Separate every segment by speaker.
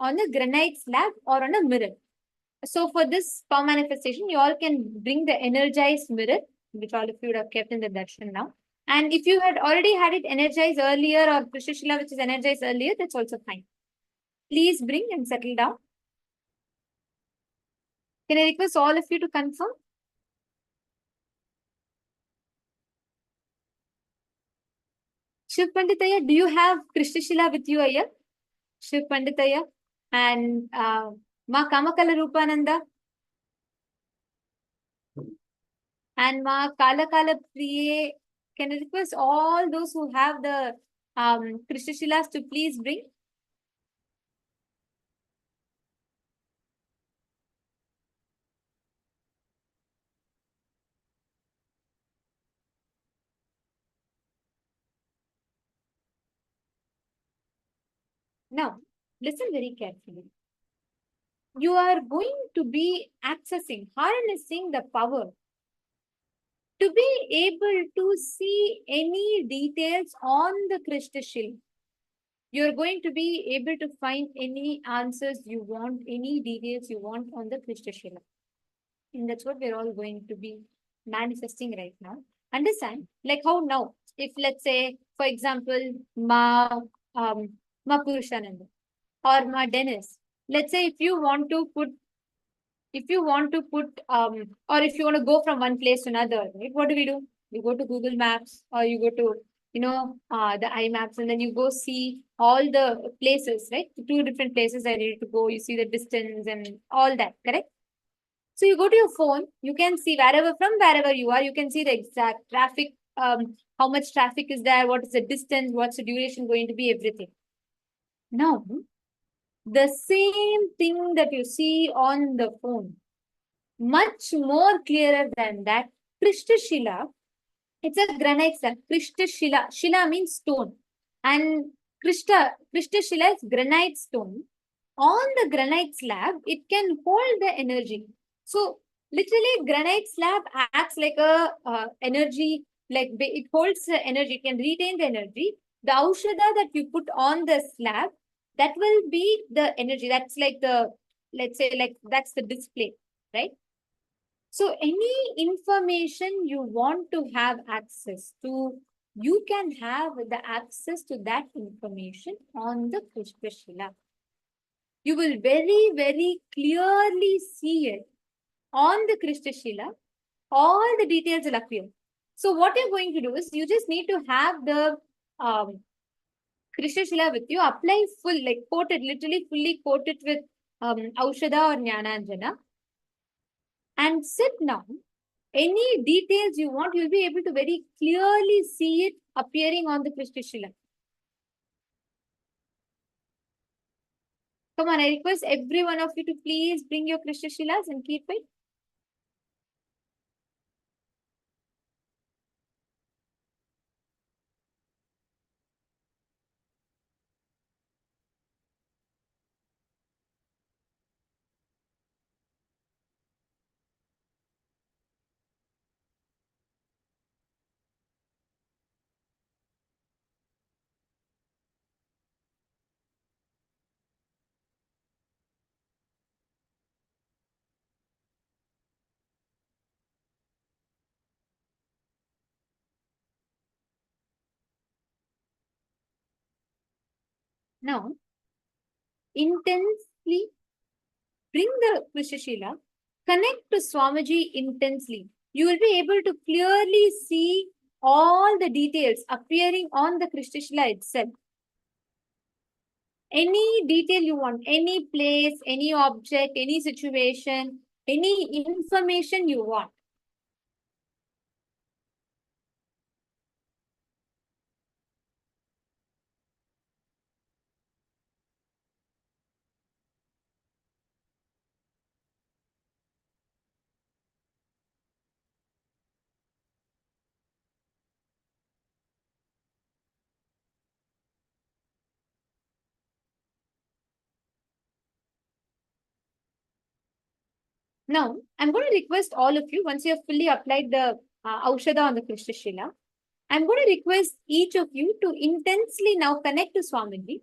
Speaker 1: on a granite slab or on a mirror. So for this power manifestation, you all can bring the energized mirror, which all of you would have kept in the darshan now. And if you had already had it energized earlier or Krishna which is energized earlier, that's also fine. Please bring and settle down. Can I request all of you to confirm? Shiv Panditaya, do you have Krishna with you here? Shiv Panditaya and Ma Kamakala Rupananda and Ma Kala Kala Priye. Can I request all those who have the Krishna to please bring? Now, listen very carefully. You are going to be accessing, harnessing the power to be able to see any details on the Krishna Shila. You're going to be able to find any answers you want, any details you want on the Krishna Shila. And that's what we're all going to be manifesting right now. Understand? Like how now, if let's say, for example, Ma Purushananda or Ma Dennis, let's say if you want to put, or if you want to go from one place to another, right? What do? You go to Google Maps or you go to, the iMaps, and then you go see all the places, right? 2 different places I need to go. You see the distance and all that, correct? So you go to your phone, you can see from wherever you are, you can see the exact traffic, how much traffic is there, what is the distance, what's the duration going to be, everything. Now, the same thing that you see on the phone, much more clearer than that, Krishna Shila, it's a granite slab. Krishna Shila, Shila means stone. And Krishna Shila is granite stone. On the granite slab, it can hold the energy. So literally granite slab acts like a energy, like it holds the energy, it can retain the energy. The aushadha that you put on the slab, that will be the energy. That's like the, let's say, like that's the display, right? So any information you want to have access to, you can have the access to that information on the Krishna Shila. You will very, very clearly see it on the Krishna Shila. All the details will appear. So what you're going to do is you just need to have the Krishna Shila with you, apply full, like coated, literally fully coated with Aushadha or Jnananjana, and sit down. Any details you want, you'll be able to very clearly see it appearing on the Krishna Shila. Come on, I request every one of you to please bring your Krishna Shilas and keep it. Now, intensely bring the Krishna Shila, connect to Swamiji intensely. You will be able to clearly see all the details appearing on the Krishna Shila itself. Any detail you want, any place, any object, any situation, any information you want. Now, I'm going to request all of you, once you have fully applied the Aushadha on the Krishna Shila, I'm going to request each of you to intensely now connect to Swamiji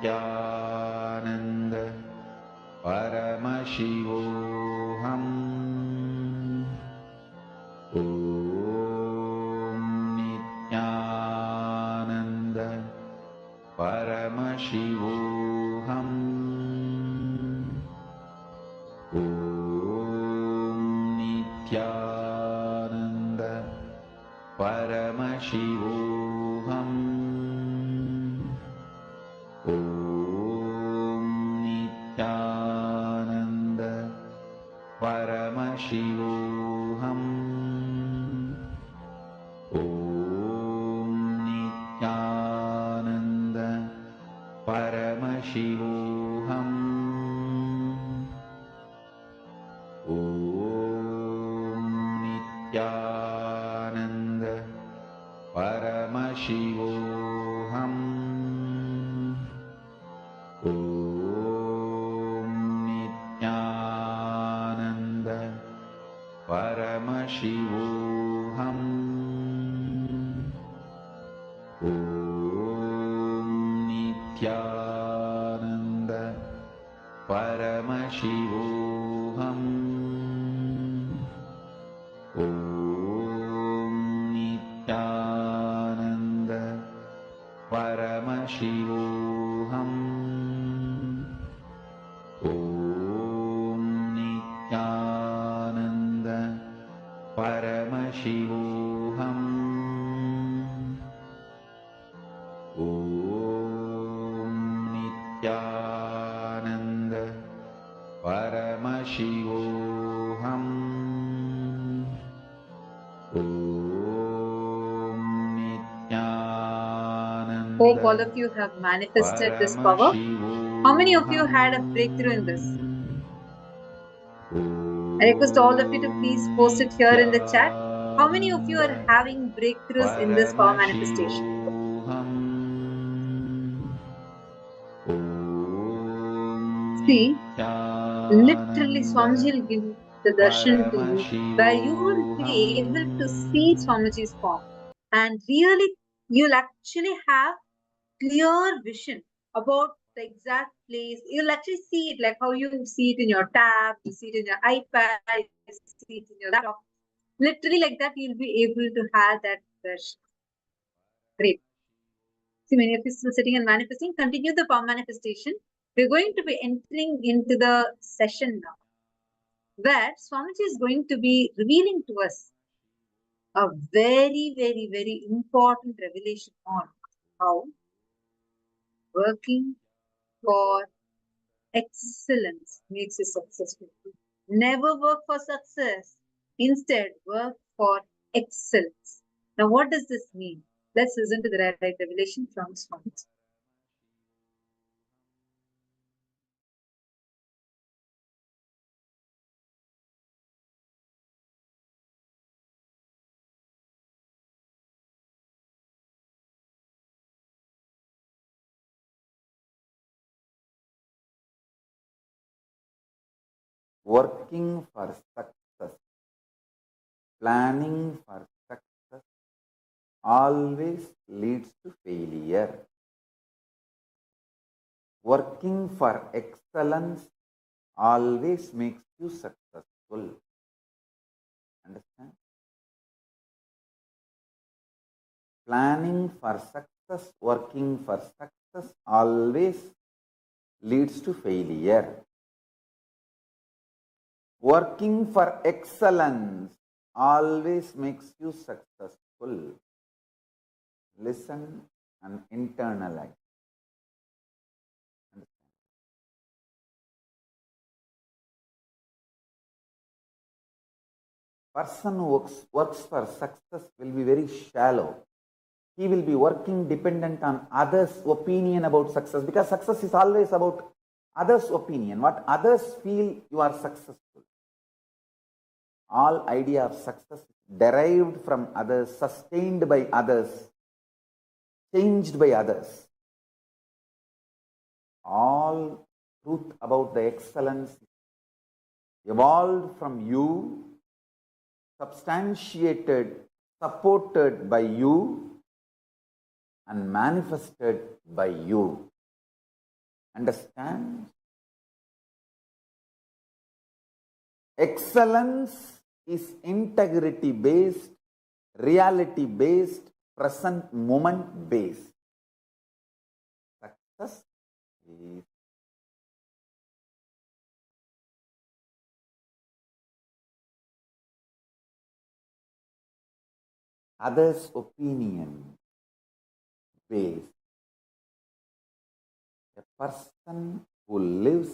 Speaker 2: Nityananda Paramashivoham Om Nityananda Paramashivoham Om Nityananda Paramashivoham Om Nityananda Paramashivoham Om Nityananda Paramashivoham Om Nityananda Paramashivoham Om Nityananda Paramashivoham Om Nityananda Paramashivoham Om Nityananda Paramashivoham Om Nityananda Paramashivoham Om Nityananda Paramashivoham Om Nityananda
Speaker 1: Hope all of you have manifested this power. How many of you had a breakthrough in this? I request all of you to please post it here in the chat. How many of you are having breakthroughs in this power manifestation? See, literally Swamiji will give the darshan to you, where you will be able to see Swamiji's form. And really, you'll actually have clear vision about the exact place. You'll actually see it like how you see it in your tab, you see it in your iPad, you see it in your laptop. Literally like that, you'll be able to have that vision. Great. See, many of you still sitting and manifesting. Continue the power manifestation. We're going to be entering into the session now, where Swamiji is going to be revealing to us a very, very, very important revelation on how working for excellence makes you successful. Never work for success. Instead, work for excellence. Now, what does this mean? Let's listen to the right revelation from Swamiji.
Speaker 2: Working for success, planning for success always leads to failure. Working for excellence always makes you successful. Understand? Planning for success, working for success always leads to failure. Working for excellence always makes you successful. Listen and internalize. Person who works for success will be very shallow. He will be working dependent on others' opinion about success, because success is always about others' opinion. What others feel you are successful. All idea of success derived from others, sustained by others, changed by others. All truth about the excellence evolved from you, substantiated, supported by you, and manifested by you. Understand? Excellence is integrity based, reality based, present moment based. Success is others' opinion based. A person who lives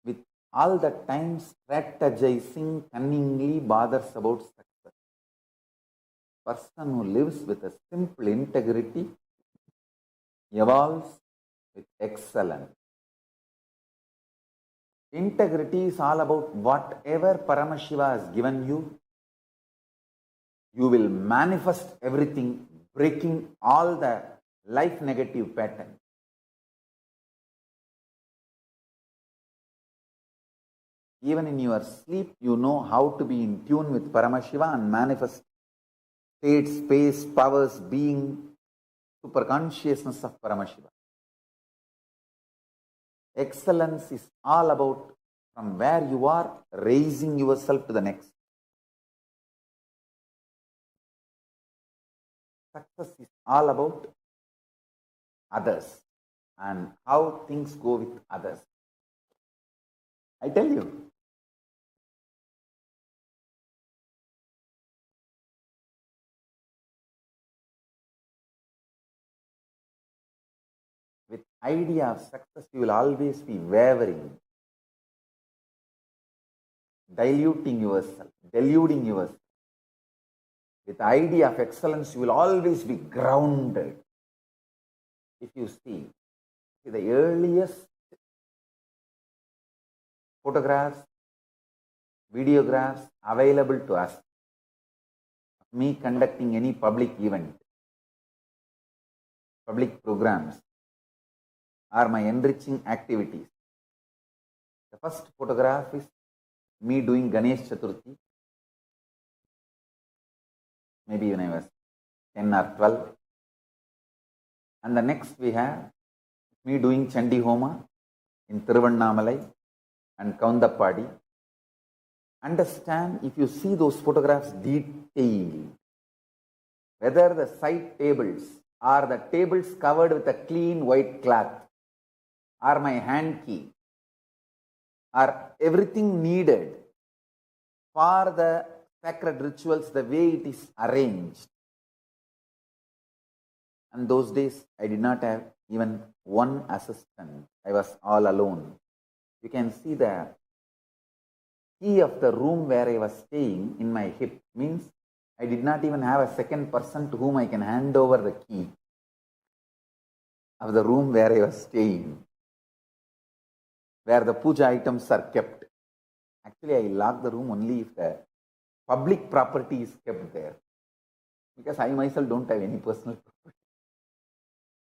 Speaker 2: with all the time strategizing cunningly bothers about success. Person who lives with a simple integrity evolves with excellence. Integrity is all about whatever Paramashiva has given you, you will manifest everything, breaking all the life negative patterns. Even in your sleep, you know how to be in tune with Paramashiva and manifest state, space, powers, being, super consciousness of Paramashiva. Excellence is all about from where you are, raising yourself to the next. Success is all about others and how things go with others. I tell you, with idea of success, you will always be wavering, diluting yourself, deluding yourself. With the idea of excellence, you will always be grounded. If you see the earliest photographs, videographs available to us, me conducting any public event, public programs, or my enriching activities. The first photograph is me doing Ganesh Chaturthi, maybe when I was 10 or 12. And the next we have me doing Chandi Homa in Thiruvannamalai and Kaundappadi. Understand, if you see those photographs detailed, whether the side tables or the tables covered with a clean white cloth, or my hand key, or everything needed for the sacred rituals, the way it is arranged. And those days, I did not have even one assistant. I was all alone. You can see the key of the room where I was staying in my hip. Means I did not even have a second person to whom I can hand over the key of the room where I was staying, where the puja items are kept. Actually, I lock the room only if the public property is kept there, because I myself don't have any personal property.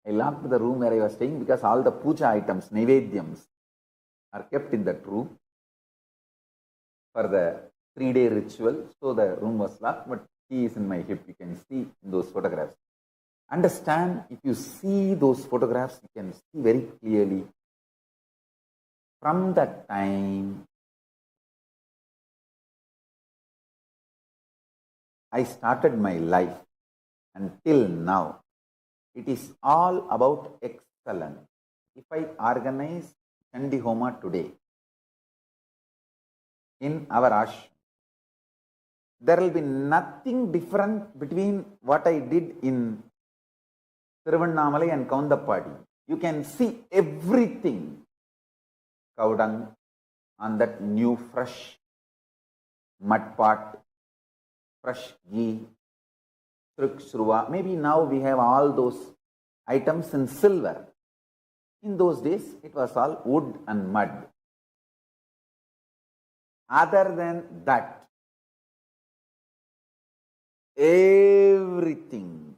Speaker 2: I locked the room where I was staying because all the puja items, naivedyams, are kept in that room for the 3-day ritual. So the room was locked, but key is in my hip. You can see in those photographs. Understand, if you see those photographs, you can see very clearly from that time I started my life until now. It is all about excellence. If I organize Chandi Homa today in our ashram, there will be nothing different between what I did in Thiruvannamalai and Kaundappadi. You can see everything. Cow dung on that new fresh mud pot, fresh ghee, Shruva. Maybe now we have all those items in silver. In those days, it was all wood and mud. Other than that, everything,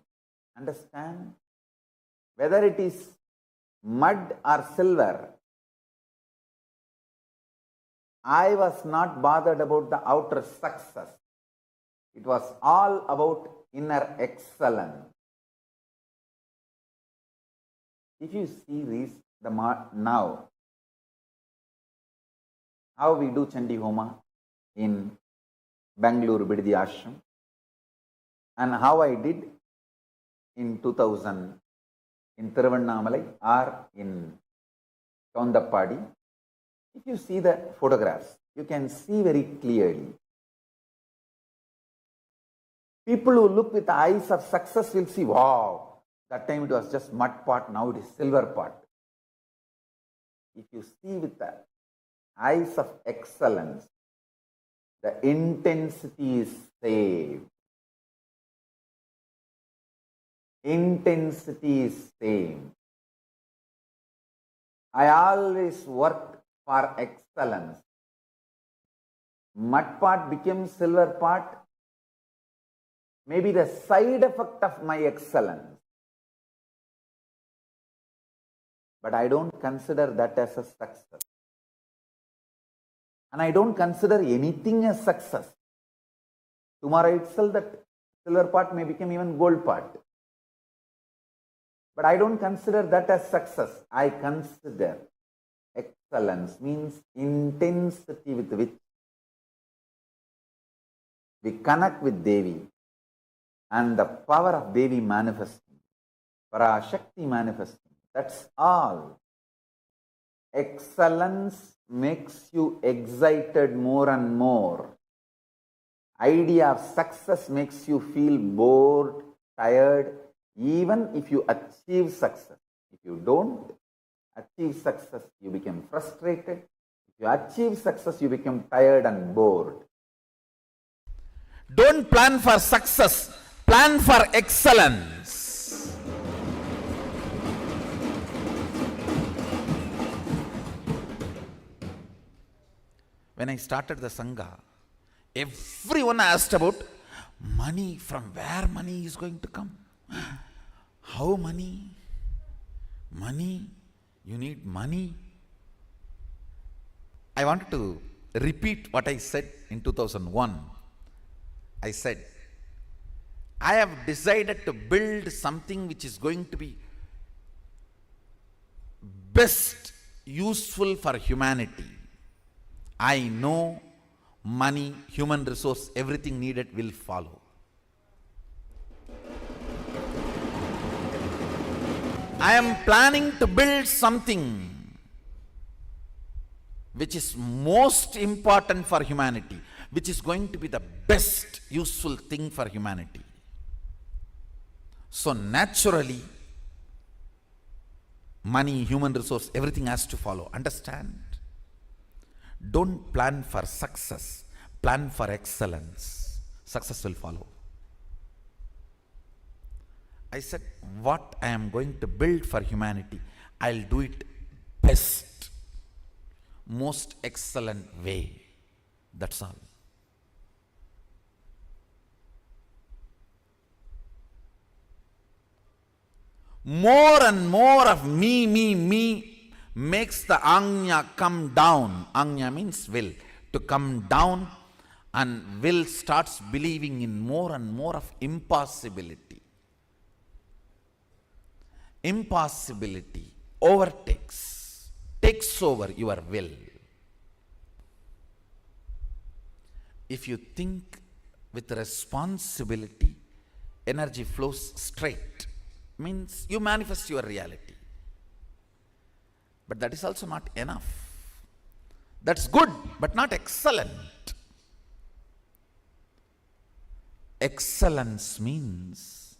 Speaker 2: understand, whether it is mud or silver, I was not bothered about the outer success. It was all about inner excellence. if you see this, now, how we do Chandi Homa in Bangalore Bididi Ashram, and how I did in 2000 in Thiruvannamalai or in Kaundappadi, if you see the photographs, you can see very clearly. People who look with the eyes of success will see, wow, that time it was just mud pot, now it is silver pot. If you see with the eyes of excellence, the intensity is same. Intensity is same. I always worked for excellence. Mud pot became silver pot, maybe the side effect of my excellence. But I don't consider that as a success. And I don't consider anything as success. Tomorrow itself that silver pot may become even gold pot. But I don't consider that as success. I consider excellence means intensity with which we connect with Devi and the power of Devi manifesting, Parashakti manifesting. That's all. Excellence makes you excited more and more. Idea of success makes you feel bored, tired, even if you achieve success. If you don't achieve success, you become frustrated. If you achieve success, you become tired and bored.
Speaker 3: Don't plan for success, plan for excellence. When I started the Sangha, everyone asked about money, from where money is going to come. How money? Money? You need money? I wanted to repeat what I said in 2001. I said, I have decided to build something which is going to be best useful for humanity. I know money, human resource, everything needed will follow. I am planning to build something which is most important for humanity, which is going to be the best useful thing for humanity. So naturally, money, human resource, everything has to follow. Understand? Don't plan for success, plan for excellence. Success will follow. I said, what I am going to build for humanity, I'll do it best, most excellent way. That's all. More and more of me makes the Anya come down. Anya means will, to come down, and will starts believing in more and more of impossibility. Impossibility takes over your will. If you think with responsibility, energy flows straight. Means you manifest your reality. But that is also not enough. That's good, but not excellent. Excellence means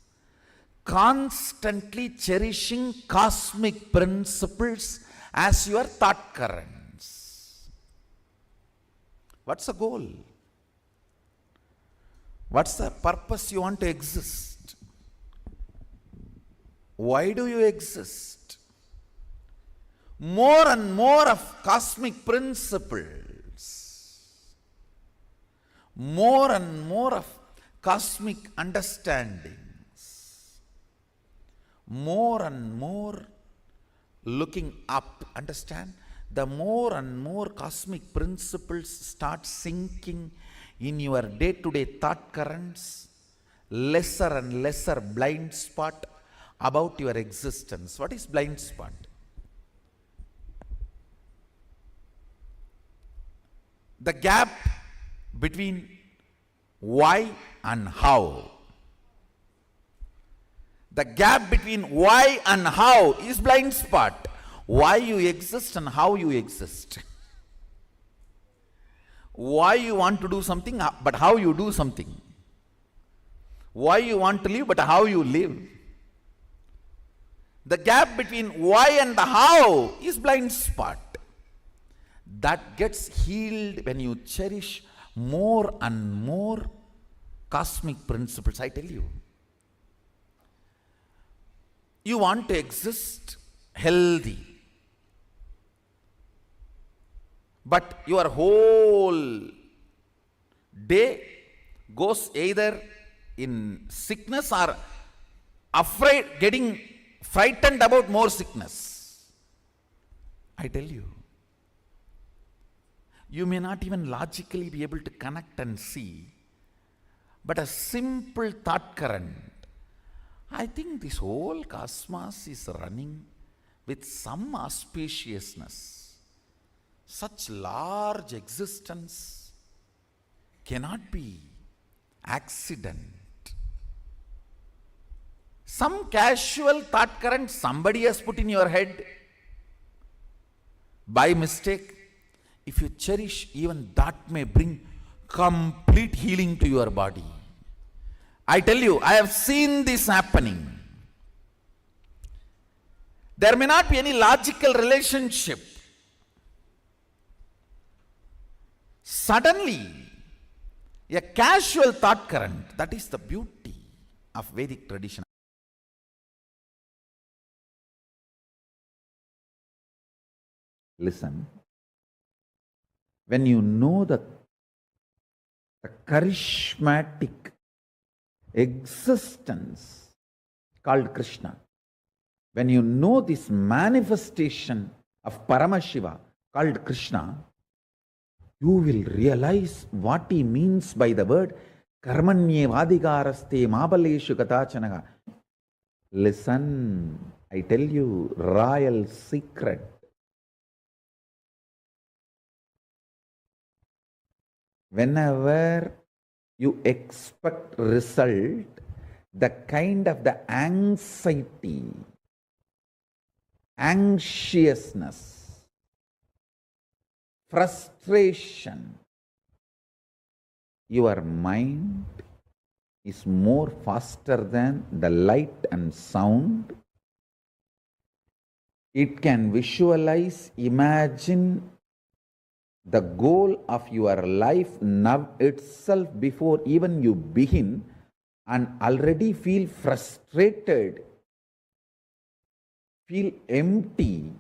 Speaker 3: constantly cherishing cosmic principles as your thought currents. What's the goal? What's the purpose you want to exist? Why do you exist? More and more of cosmic principles. More and more of cosmic understandings. More and more looking up. Understand? The more and more cosmic principles start sinking in your day-to-day thought currents, lesser and lesser blind spot, about your existence. What is blind spot? The gap between why and how. The gap between why and how is blind spot. Why you exist and how you exist. Why you want to do something, but how you do something. Why you want to live, but how you live. The gap between why and the how is blind spot. That gets healed when you cherish more and more cosmic principles, I tell you. You want to exist healthy, but your whole day goes either in sickness or afraid, getting frightened about more sickness. I tell you. You may not even logically be able to connect and see, but a simple thought current. I think this whole cosmos is running with some auspiciousness. Such large existence cannot be accident. Some casual thought current somebody has put in your head by mistake. If you cherish, even that may bring complete healing to your body. I tell you, I have seen this happening. There may not be any logical relationship. Suddenly, a casual thought current, that is the beauty of Vedic tradition.
Speaker 2: Listen. When you know the charismatic existence called Krishna, when you know this manifestation of Paramashiva called Krishna, you will realize what he means by the word karmaṇy-evādhikāras phaleṣhu kadāchanaḥ. Listen, I tell you, royal secret. Whenever you expect result, the kind of the anxiety, anxiousness, frustration, your mind is more faster than the light and sound. It can visualize, imagine the goal of your life now itself before even you begin, and already feel frustrated, feel empty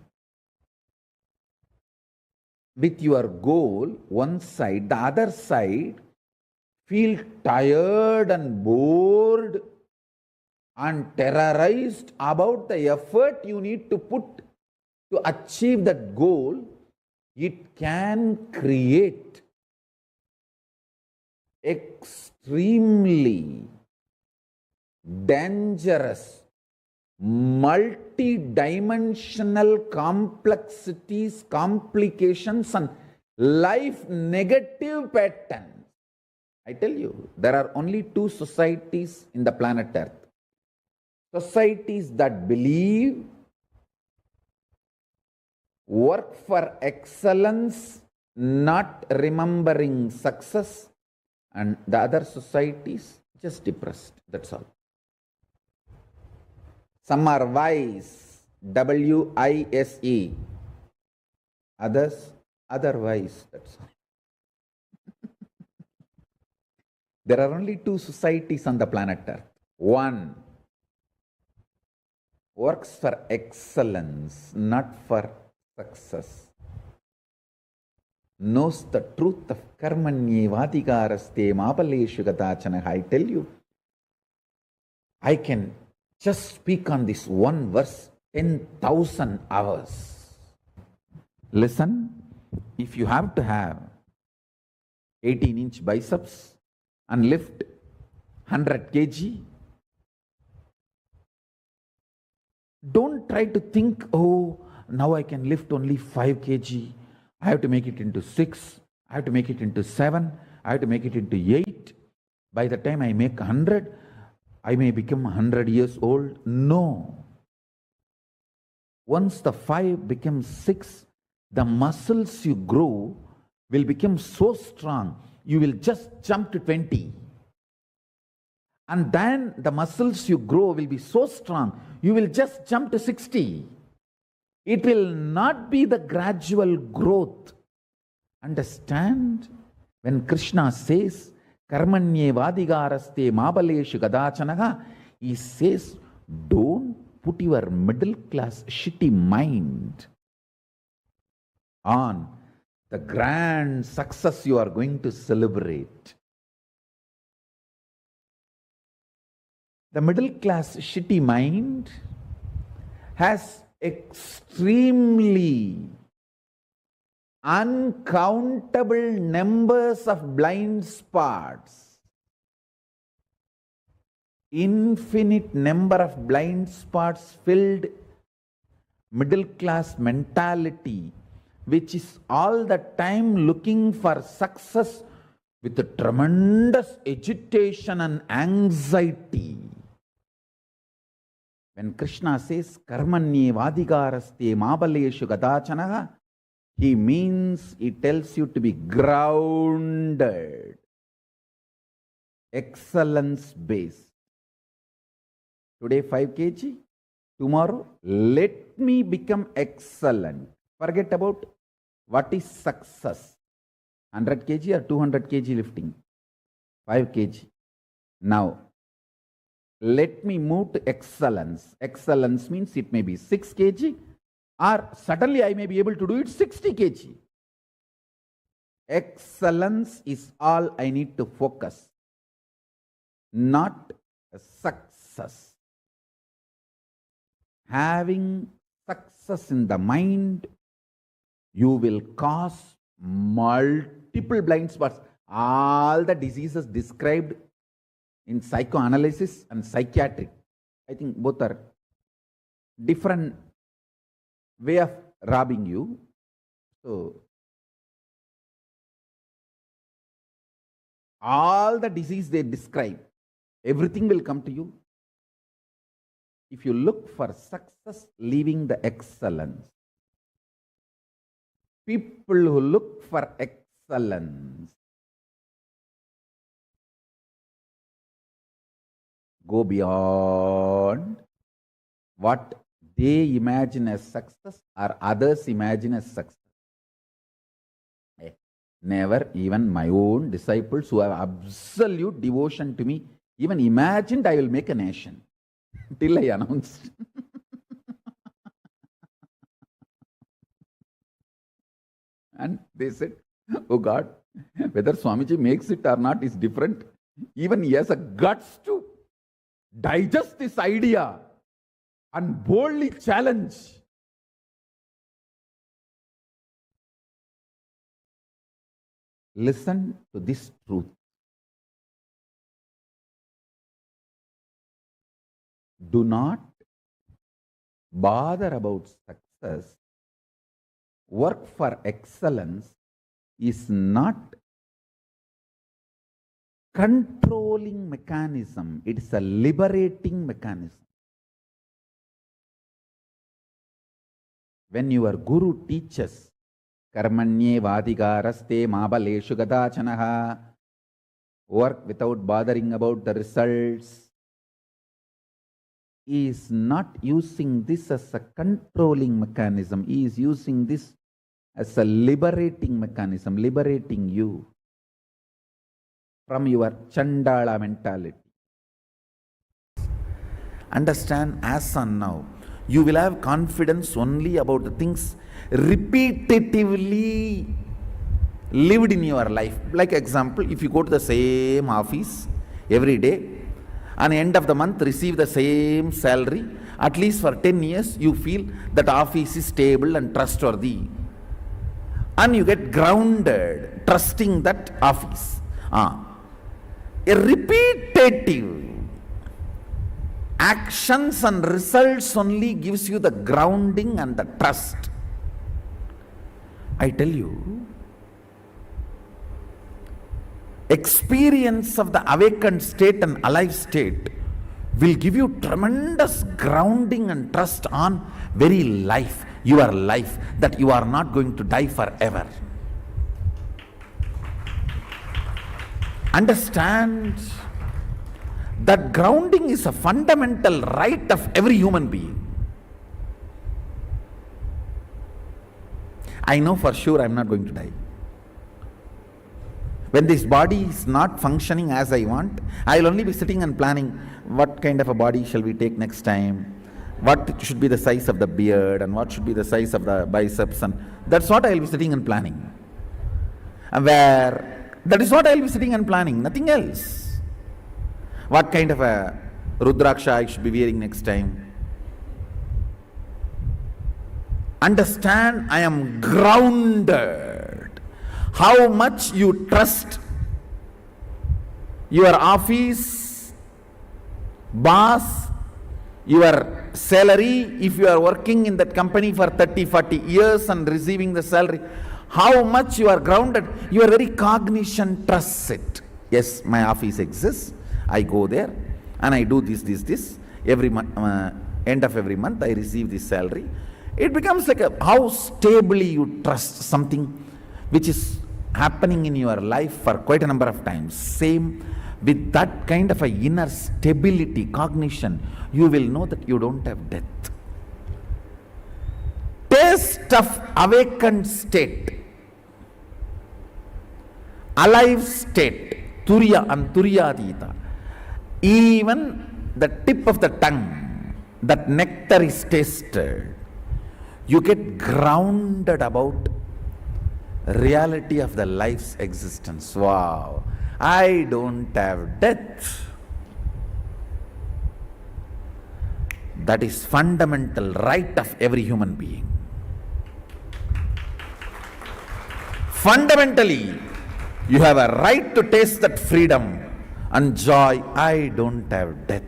Speaker 2: with your goal, one side. The other side, feel tired and bored and terrorized about the effort you need to put to achieve that goal. It can create extremely dangerous, multi-dimensional complexities, complications, and life negative patterns. I tell you, there are only two societies in the planet Earth. Societies that believe, work for excellence, not remembering success, and the other societies just depressed. That's all. Some are wise, W-I-S-E. Others, otherwise. That's all. There are only two societies on the planet Earth. One works for excellence, not for success. Knows the truth of karmaṇy-evādhikāras phaleṣhu kadāchanaḥ. I tell you, I can just speak on this one verse 10,000 hours. Listen, if you have to have 18-inch biceps and lift 100 kg, Don't try to think, oh, now I can lift only 5 kg. I have to make it into 6. I have to make it into 7. I have to make it into 8. By the time I make 100, I may become 100 years old. No. Once the 5 becomes 6, the muscles you grow will become so strong, you will just jump to 20. And then the muscles you grow will be so strong, you will just jump to 60. It will not be the gradual growth. Understand? When Krishna says, karmaṇy-evādhikāras phaleṣhu kadāchanaḥ, he says, don't put your middle class shitty mind on the grand success you are going to celebrate. The middle class shitty mind has extremely uncountable numbers of blind spots. Infinite number of blind spots filled middle class mentality, which is all the time looking for success with a tremendous agitation and anxiety. When Krishna says, karmaṇy-evādhikāras phaleṣhu kadāchanaḥ, he means, he tells you to be grounded, excellence based. Today 5 kg, tomorrow let me become excellent. Forget about what is success. 100 kg or 200 kg lifting. 5 kg. Now, let me move to excellence. Excellence means it may be 6 kg or suddenly I may be able to do it 60 kg. Excellence is all I need to focus, not success. Having success in the mind, you will cause multiple blind spots. All the diseases described in psychoanalysis and psychiatric, I think both are different way of robbing you. So, all the disease they describe, everything will come to you if you look for success leaving the excellence. People who look for excellence go beyond what they imagine as success or others imagine as success. Never even my own disciples who have absolute devotion to me even imagined I will make a nation till I announced. And they said, oh God, whether Swamiji makes it or not is different. Even he has a guts to digest this idea and boldly challenge. Listen to this truth. Do not bother about success. Work for excellence is not controlling mechanism. It is a liberating mechanism. When your guru teaches, karmaṇy-evādhikāras phaleṣhu kadāchanaḥ, work without bothering about the results, he is not using this as a controlling mechanism. He is using this as a liberating mechanism, liberating you from your Chandala mentality. Understand, as on now, you will have confidence only about the things repetitively lived in your life. Like example, if you go to the same office every day, and end of the month receive the same salary, at least for 10 years, you feel that office is stable and trustworthy. And you get grounded, trusting that office. A repetitive
Speaker 3: Actions and results only gives you the grounding and the trust. I tell you, experience of the awakened state and alive state will give you tremendous grounding and trust on very life, your life, that you are not going to die forever. Understand that grounding is a fundamental right of every human being. I know for sure I'm not going to die. When this body is not functioning as I want, I'll only be sitting and planning what kind of a body shall we take next time, what should be the size of the beard, and what should be the size of the biceps, and that's what I'll be sitting and planning. And that is what I'll be sitting and planning, nothing else. What kind of a rudraksha I should be wearing next time. Understand, I am grounded. How much you trust your office, boss, your salary, if you are working in that company for 30, 40 years and receiving the salary, how much you are grounded, your very cognition trusts it. Yes, my office exists, I go there and I do this. Every end of every month I receive this salary. It becomes like how stably you trust something which is happening in your life for quite a number of times. Same with that kind of a inner stability, cognition, you will know that you don't have death. Taste of awakened state, alive state, turiya and turiyadita. Even the tip of the tongue, that nectar is tasted. You get grounded about reality of the life's existence. Wow, I don't have death. That is fundamental right of every human being. Fundamentally, you have a right to taste that freedom and joy. I don't have death.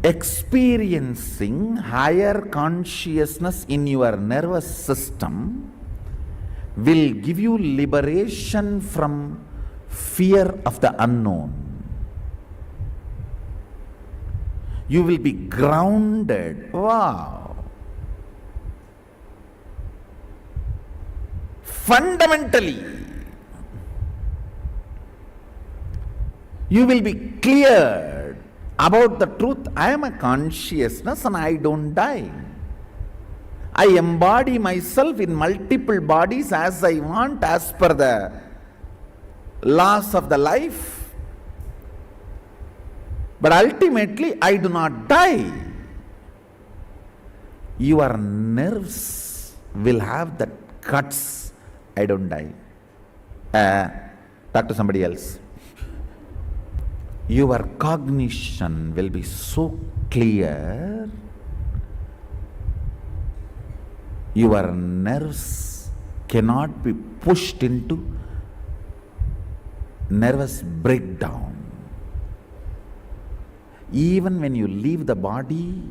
Speaker 3: Experiencing higher consciousness in your nervous system will give you liberation from fear of the unknown. You will be grounded. Wow. Fundamentally, you will be cleared about the truth. I am a consciousness and I don't die. I embody myself in multiple bodies as I want, as per the laws of the life. But ultimately, I do not die. Your nerves will have that guts. I don't die. Talk to somebody else. Your cognition will be so clear. Your nerves cannot be pushed into nervous breakdown. Even when you leave the body,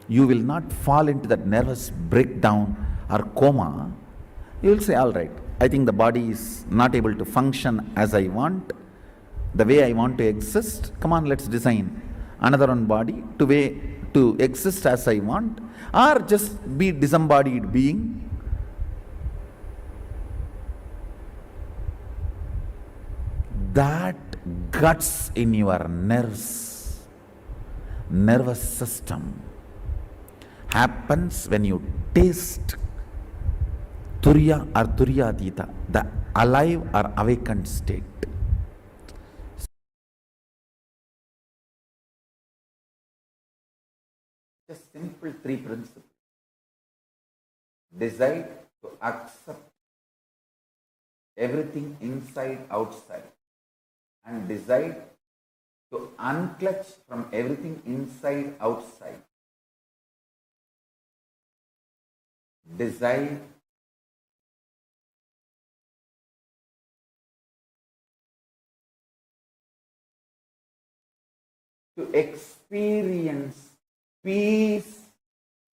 Speaker 3: you will not fall into that nervous breakdown or coma. You will say, all right, I think the body is not able to function as I want, the way I want to exist. Come on, let's design another one body to exist as I want, or just be disembodied being. That guts in your nervous system happens when you taste turiya or turiyadita, the alive or awakened state.
Speaker 2: Just simple three principles. Decide to accept everything inside, outside, and decide to unclutch from everything inside, outside. Decide to experience peace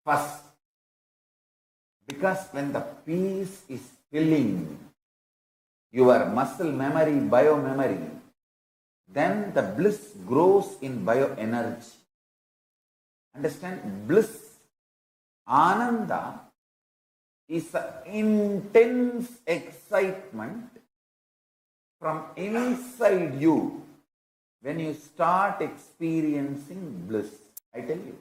Speaker 2: first. Because when the peace is filling your muscle memory, biomemory, then the bliss grows in bioenergy. Understand? Bliss, Ananda, is an intense excitement from inside you when you start experiencing bliss. I tell you.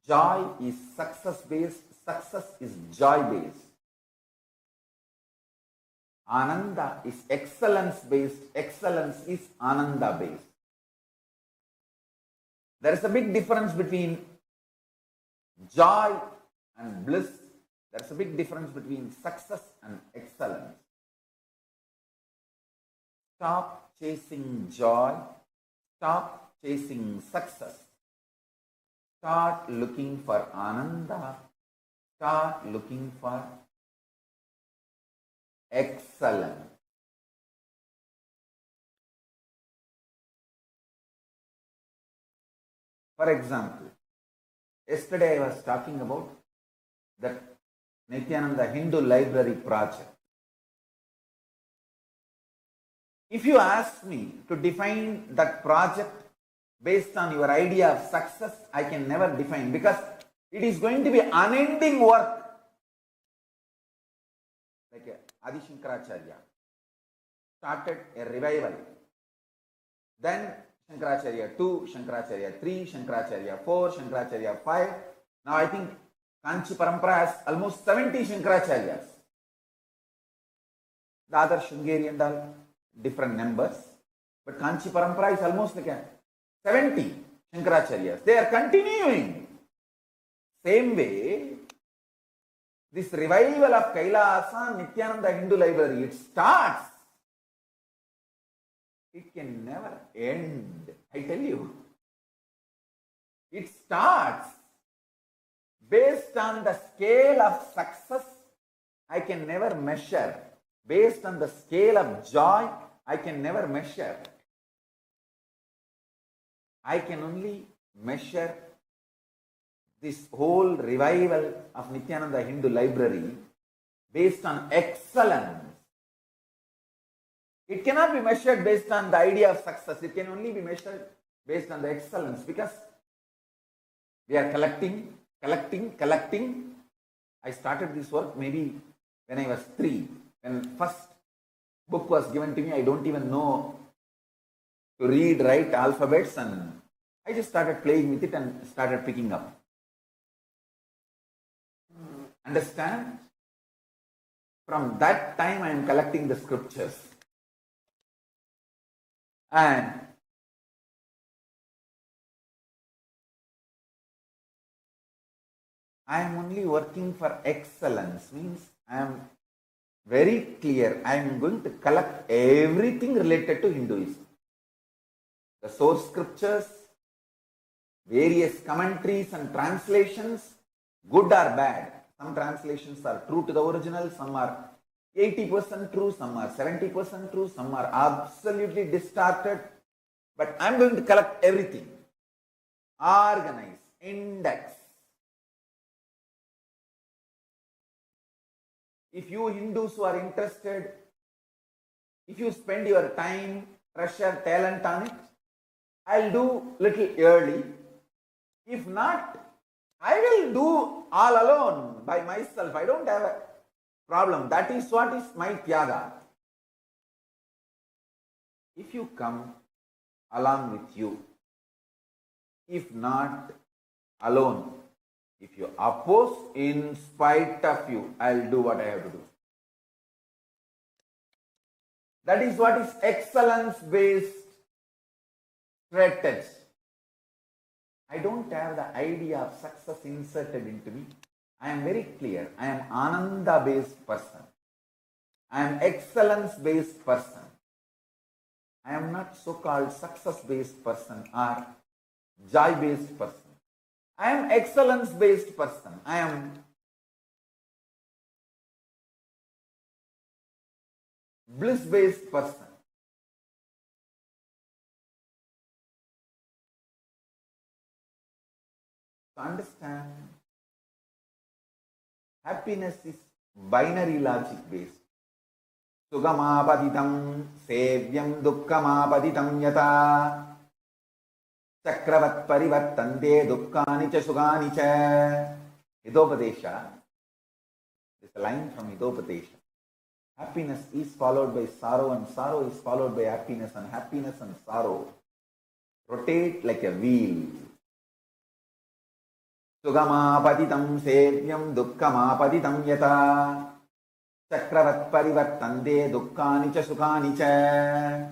Speaker 2: Joy is success-based, success is joy-based. Ananda is excellence-based, excellence is Ananda-based. There is a big difference between joy and bliss. There is a big difference between success and excellence. Stop chasing joy, stop chasing success. Start looking for Ananda, start looking for excellence. For example, yesterday I was talking about that Nityananda Hindu Library project. If you ask me to define that project based on your idea of success, I can never define, because it is going to be unending work. Like Adi Shankaracharya started a revival. Then Shankaracharya 2, Shankaracharya 3, Shankaracharya 4, Shankaracharya 5. Now I think Kanchi Parampara has almost 70 Shankaracharyas. The other Shringeri and all different numbers. But Kanchi Parampara is almost like 70 Shankaracharyas. They are continuing. Same way, this revival of Kailasa, Nityananda Hindu Library, it starts. It can never end. I tell you. It starts. Based on the scale of success, I can never measure. Based on the scale of joy, I can never measure. I can only measure this whole revival of Nityananda Hindu Library based on excellence. It cannot be measured based on the idea of success. It can only be measured based on the excellence, because we are collecting. I started this work maybe when I was 3. When first book was given to me, I don't even know to read, write alphabets, and I just started playing with it and started picking up. Understand? From that time I am collecting the scriptures. And I am only working for excellence. Means I am very clear. I am going to collect everything related to Hinduism. The source scriptures, various commentaries and translations, good or bad. Some translations are true to the original, some are 80% true, some are 70% true, some are absolutely distorted. But I am going to collect everything, organize, index. If you Hindus who are interested, if you spend your time, treasure, talent on it, I'll do little early. If not, I will do all alone by myself. I don't have a problem. That is what is my tyaga. If you come, along with you. If not, alone. If you oppose, in spite of you, I'll do what I have to do. That is what is excellence-based strategy. I don't have the idea of success inserted into me. I am very clear. I am Ananda-based person. I am excellence-based person. I am not so-called success-based person or joy-based person. I am excellence-based person. I am bliss-based person. So understand, happiness is binary logic based. Sugamapaditam sevyam dukkhamapaditam yata chakravat parivartante dukkani cha sugani cha. Hidopadesha. This is a line from Hidopadesha. Happiness is followed by sorrow and sorrow is followed by happiness and sorrow rotate like a wheel. Sugamapaditam sevyam dukkhamapaditam yata chakravat parivartante dukkani cha sukani cha.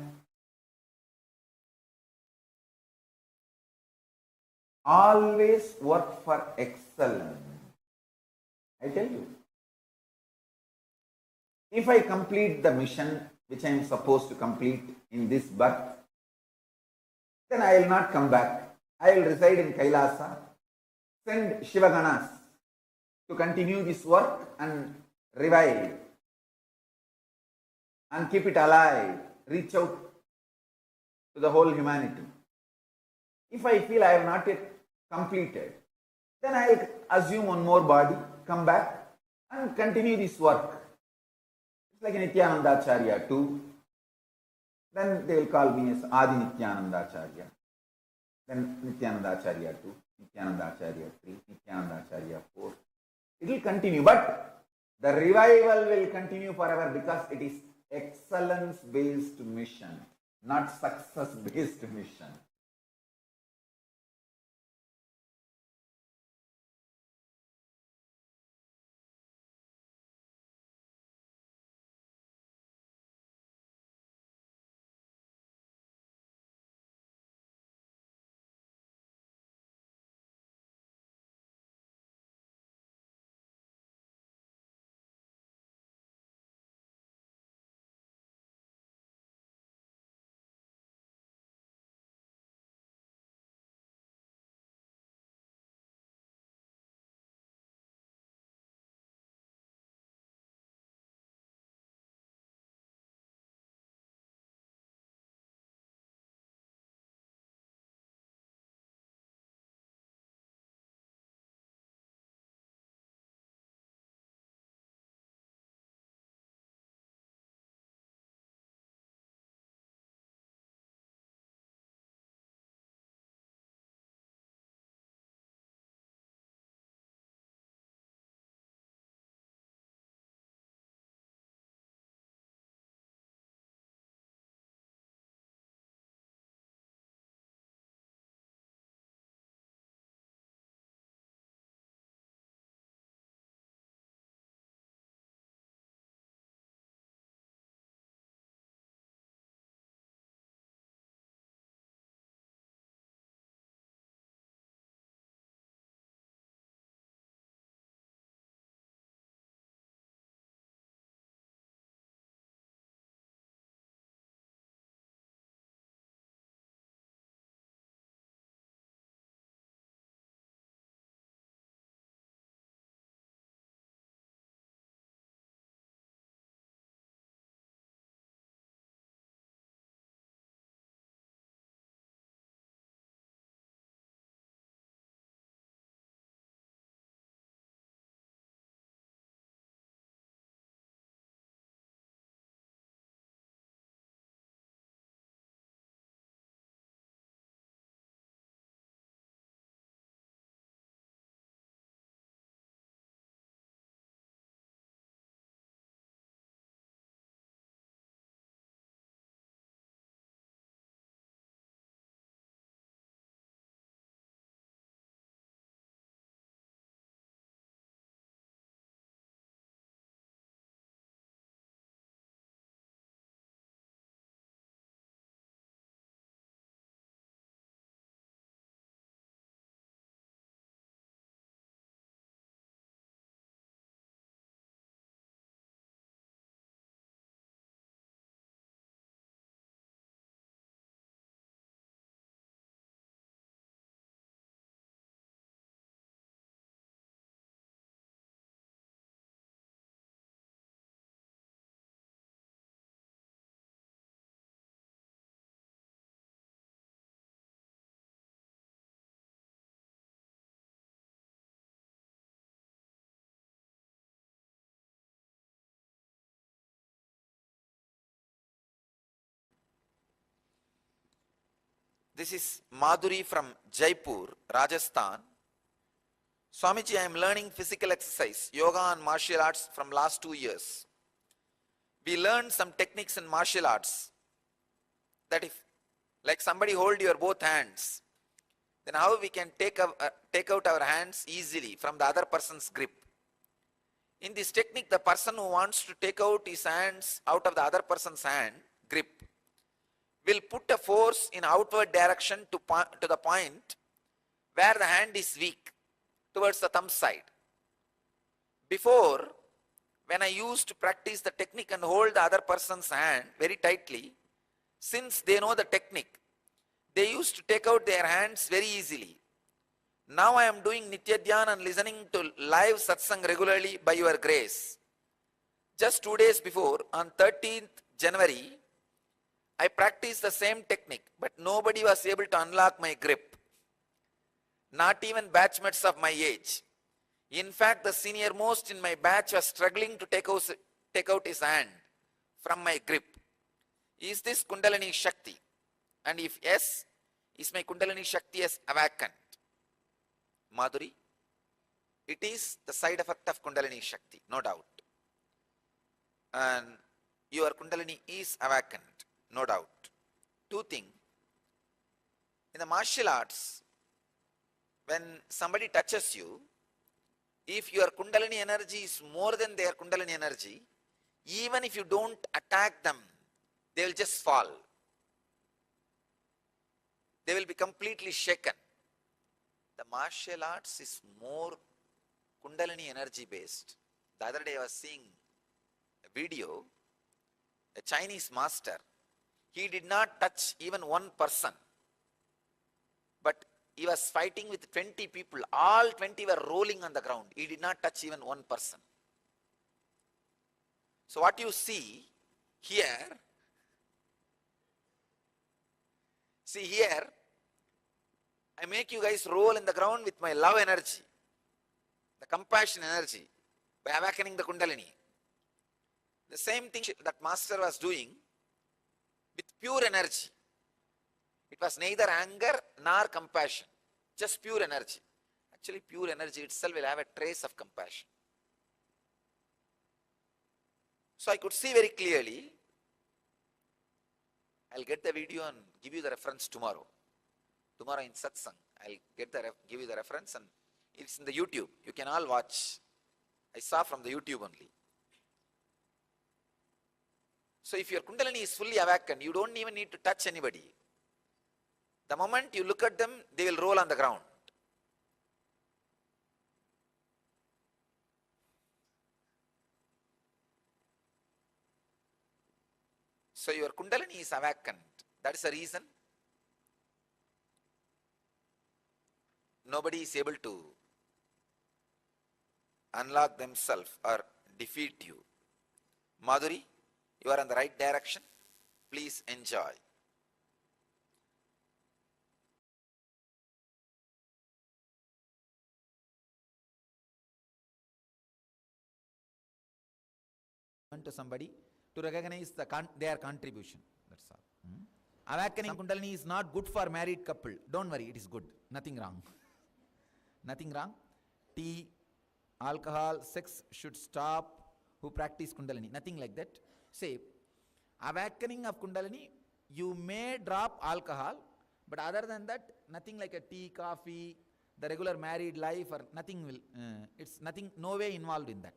Speaker 2: Always work for excellence. I tell you, if I complete the mission which I am supposed to complete in this birth, then I will not come back. I will reside in Kailasa, send Shivaganas to continue this work and revive and keep it alive, reach out to the whole humanity. If I feel I have not yet completed, then I will assume one more body, come back and continue this work. It's like Nityanandacharya too. Then they will call me as Adi Nityanandacharya. Then Nityanandacharya 2, Nityanandacharya 3, Nityanandacharya 4. It will continue, but the revival will continue forever because it is excellence-based mission, not success-based mission.
Speaker 3: This is Madhuri from Jaipur, Rajasthan. Swamiji, I am learning physical exercise, yoga and martial arts from last 2 years. We learned some techniques in martial arts that if like somebody hold your both hands, then how we can take out our hands easily from the other person's grip. In this technique, the person who wants to take out his hands out of the other person's hand grip will put a force in outward direction to the point where the hand is weak, towards the thumb side. Before, when I used to practice the technique and hold the other person's hand very tightly, since they know the technique, they used to take out their hands very easily. Now I am doing Nitya Dhyana and listening to live satsang regularly by your grace. Just 2 days before, on 13th January, I practiced the same technique, but nobody was able to unlock my grip. Not even batchmates of my age. In fact, the senior most in my batch was struggling to take out his hand from my grip. Is this Kundalini Shakti? And if yes, is my Kundalini Shakti as awakened? Madhuri, it is the side effect of Kundalini Shakti, no doubt. And your Kundalini is awakened, no doubt. Two things. In the martial arts, when somebody touches you, if your Kundalini energy is more than their Kundalini energy, even if you don't attack them, they will just fall. They will be completely shaken. The martial arts is more Kundalini energy based. The other day I was seeing a video, a Chinese master. He did not touch even one person, but he was fighting with 20 people. All 20 were rolling on the ground. He did not touch even one person. So what you see here, I make you guys roll in the ground with my love energy, the compassion energy, by awakening the Kundalini. The same thing that master was doing with pure energy. It was neither anger nor compassion, just pure energy. Actually, pure energy itself will have a trace of compassion. So I could see very clearly. I'll get the video and give you the reference tomorrow. Tomorrow in satsang, I'll give you the reference, and it's in the YouTube. You can all watch. I saw from the YouTube only. So if your Kundalini is fully awakened, you don't even need to touch anybody. The moment you look at them, they will roll on the ground. So your Kundalini is awakened. That is the reason nobody is able to unlock themselves or defeat you. Madhuri, you are in the right direction. Please enjoy. To somebody to recognize their contribution. That's all. Awakening Kundalini is not good for married couple. Don't worry, it is good. Nothing wrong. Nothing wrong. Tea, alcohol, sex should stop who practice Kundalini. Nothing like that. Say, awakening of Kundalini, you may drop alcohol, but other than that, nothing like a tea, coffee, the regular married life, or nothing will, it's nothing, no way involved in that.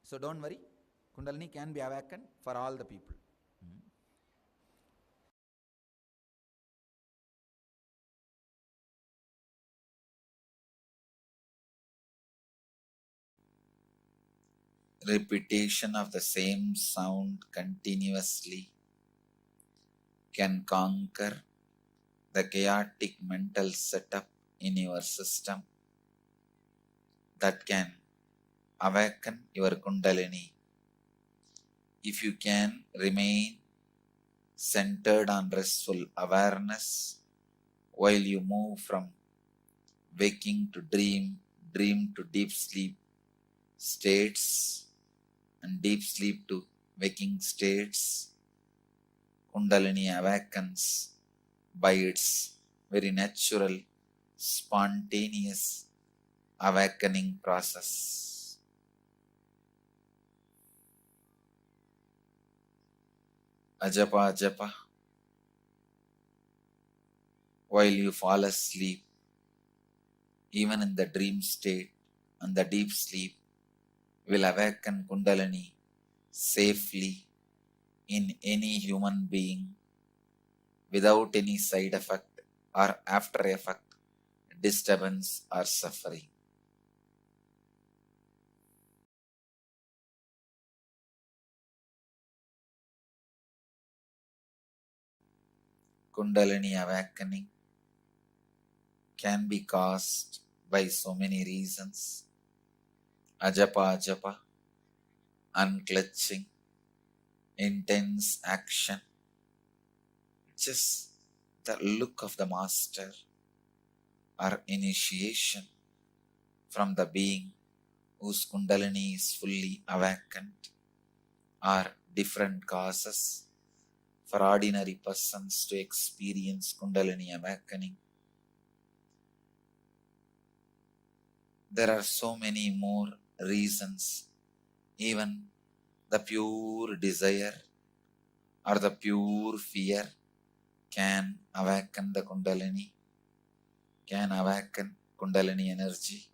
Speaker 3: So don't worry, Kundalini can be awakened for all the people. Repetition of the same sound continuously can conquer the chaotic mental setup in your system that can awaken your Kundalini. If you can remain centered on restful awareness while you move from waking to dream, dream to deep sleep states, and deep sleep to waking states, Kundalini awakens by its very natural, spontaneous awakening process. Ajapa, while you fall asleep, even in the dream state and the deep sleep, will awaken Kundalini safely in any human being without any side effect or after effect, disturbance or suffering. Kundalini awakening can be caused by so many reasons. Ajapa, unclutching, intense action, just the look of the master or initiation from the being whose Kundalini is fully awakened, are different causes for ordinary persons to experience Kundalini awakening. There are so many more reasons. Even the pure desire or the pure fear can awaken the Kundalini, can awaken Kundalini energy.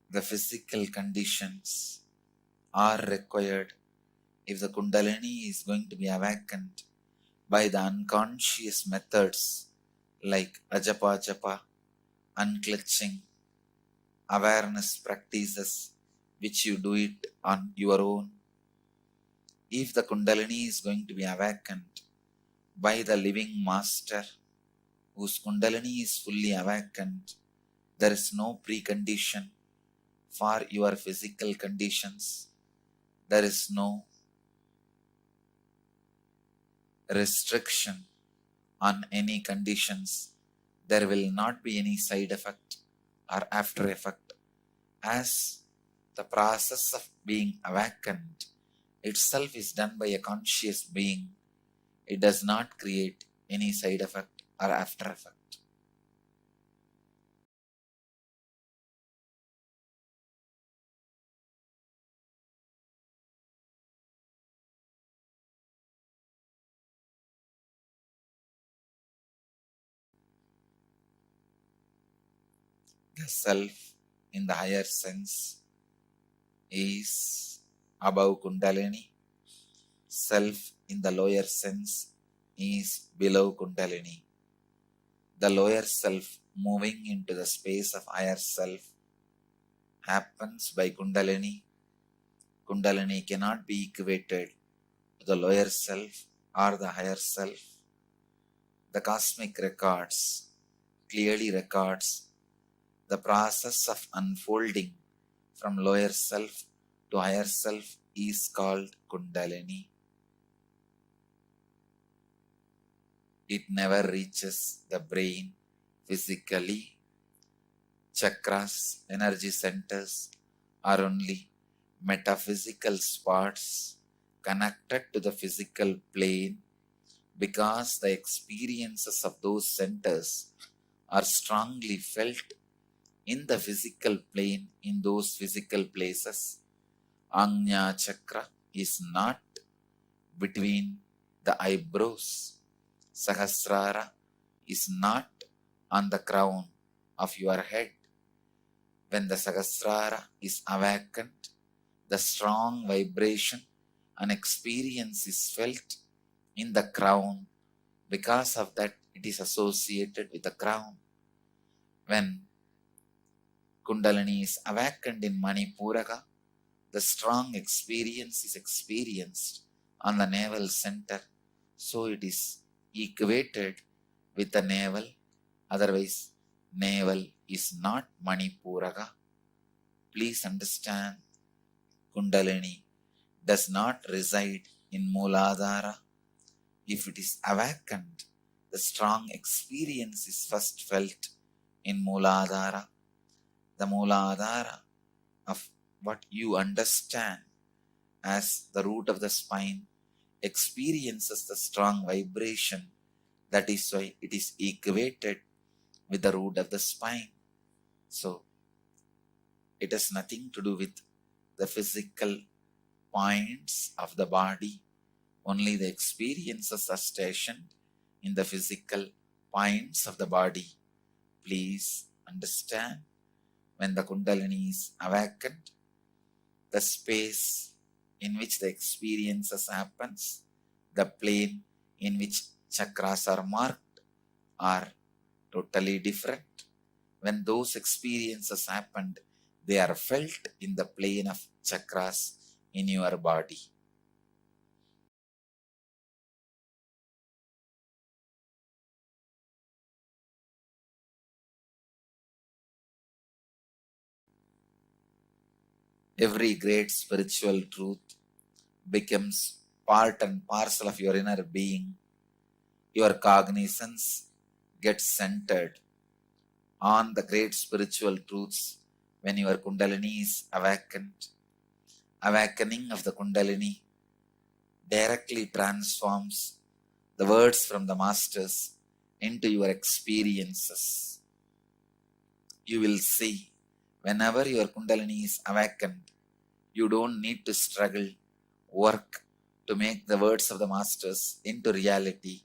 Speaker 3: The physical conditions are required if the Kundalini is going to be awakened by the unconscious methods like Ajapa, unclutching, awareness practices which you do it on your own. If the Kundalini is going to be awakened by the living master whose Kundalini is fully awakened, there is no precondition for your physical conditions. There is no restriction on any conditions. There will not be any side effect or after effect, as the process of being awakened itself is done by a conscious being. It does not create any side effect or after effect. The self in the higher sense is above Kundalini. Self in the lower sense is below Kundalini. The lower self moving into the space of higher self happens by Kundalini. Kundalini cannot be equated to the lower self or the higher self. The cosmic records clearly records the process of unfolding from lower self to higher self is called Kundalini. It never reaches the brain physically. Chakras, energy centers, are only metaphysical spots connected to the physical plane because the experiences of those centers are strongly felt in the physical plane, in those physical places. Ajna chakra is not between the eyebrows. Sahasrara is not on the crown of your head. When the Sahasrara is awakened, the strong vibration and experience is felt in the crown. Because of that, it is associated with the crown. When Kundalini is awakened in Manipuraka, the strong experience is experienced on the navel center. So it is equated with the navel. Otherwise, navel is not Manipuraka. Please understand, Kundalini does not reside in Mooladhara. If it is awakened, the strong experience is first felt in Mooladhara. The Mooladhara of what you understand as the root of the spine experiences the strong vibration. That is why it is equated with the root of the spine. So, it has nothing to do with the physical points of the body. Only the experiences are stationed in the physical points of the body. Please understand, when the Kundalini is awakened, the space in which the experiences happens, the plane in which chakras are marked are totally different. When those experiences happened, they are felt in the plane of chakras in your body. Every great spiritual truth becomes part and parcel of your inner being. Your cognizance gets centered on the great spiritual truths when your Kundalini is awakened. Awakening of the Kundalini directly transforms the words from the masters into your experiences. You will see, whenever your Kundalini is awakened, you don't need to struggle, work to make the words of the masters into reality.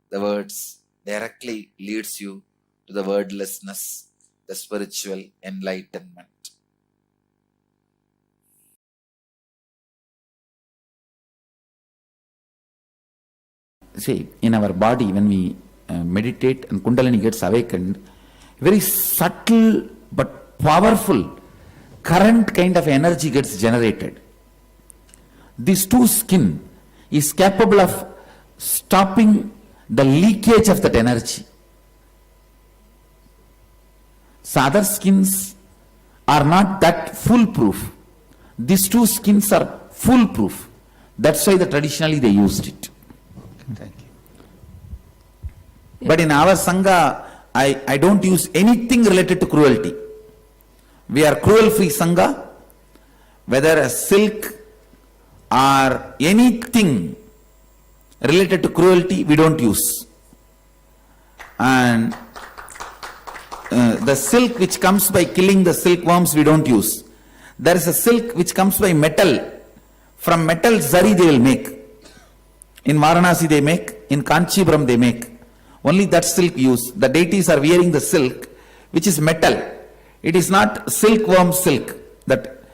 Speaker 3: The words directly leads you to the wordlessness, the spiritual enlightenment.
Speaker 2: See, in our body, when we meditate and Kundalini gets awakened, very subtle but powerful current kind of energy gets generated. This two skin is capable of stopping the leakage of that energy. So other skins are not that foolproof. These two skins are foolproof. That's why traditionally they used it.
Speaker 3: Thank you.
Speaker 2: But in our Sangha, I don't use anything related to cruelty. We are cruel-free Sangha. Whether a silk or anything related to cruelty, we don't use. And the silk which comes by killing the silkworms, we don't use. There is a silk which comes by metal. From metal, zari they will make. In Varanasi they make, in Kanchipuram they make. Only that silk use. The deities are wearing the silk, which is metal. It is not silkworm silk, that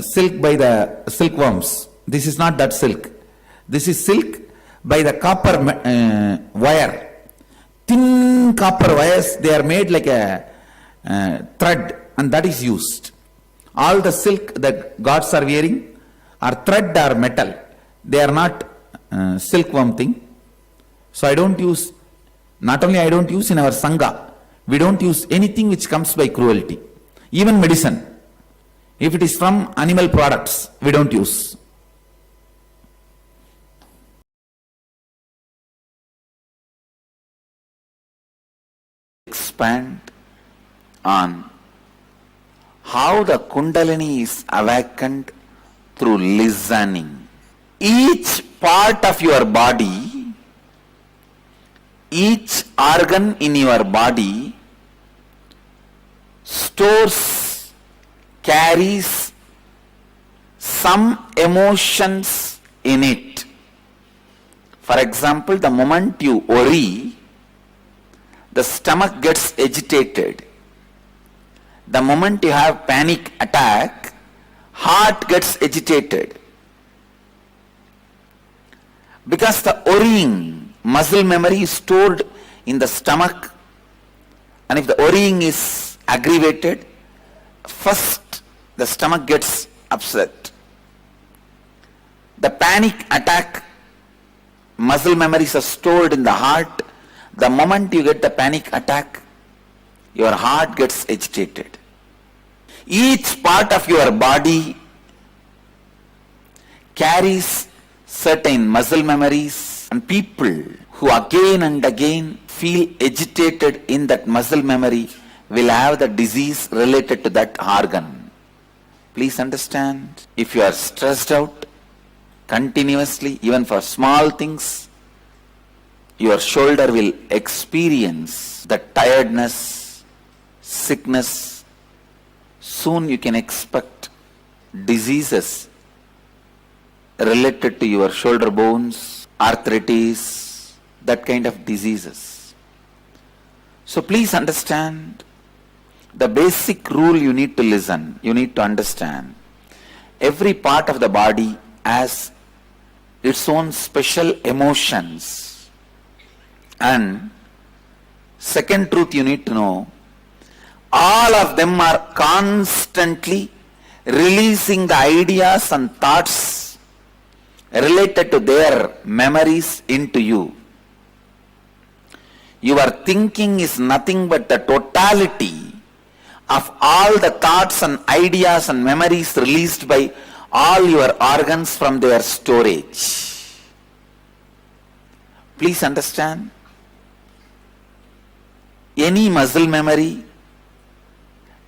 Speaker 2: silk by the silkworms. This is not that silk. This is silk by the copper wire. Thin copper wires, they are made like a thread, and that is used. All the silk that gods are wearing are thread or metal. They are not silkworm thing. So I don't use, not only I don't use in our Sangha, we don't use anything which comes by cruelty. Even medicine. If it is from animal products, we don't use.
Speaker 3: Expand on how the Kundalini is awakened through listening. Each part of your body, each organ in your body stores, carries some emotions in it. For example, the moment you worry, the stomach gets agitated. The moment you have panic attack, heart gets agitated. Because the worrying muscle memory is stored in the stomach, and if the worrying is aggravated, first the stomach gets upset. The panic attack muscle memories are stored in the heart. The moment you get the panic attack, your heart gets agitated. Each part of your body carries certain muscle memories, and people who again and again feel agitated in that muscle memory will have the disease related to that organ. Please understand, if you are stressed out continuously, even for small things, your shoulder will experience the tiredness, sickness. Soon you can expect diseases related to your shoulder bones, arthritis, that kind of diseases. So please understand, the basic rule you need to listen, you need to understand. Every part of the body has its own special emotions. And second truth you need to know, all of them are constantly releasing the ideas and thoughts related to their memories into you. Your thinking is nothing but the totality of all the thoughts and ideas and memories released by all your organs from their storage. Please understand, any muscle memory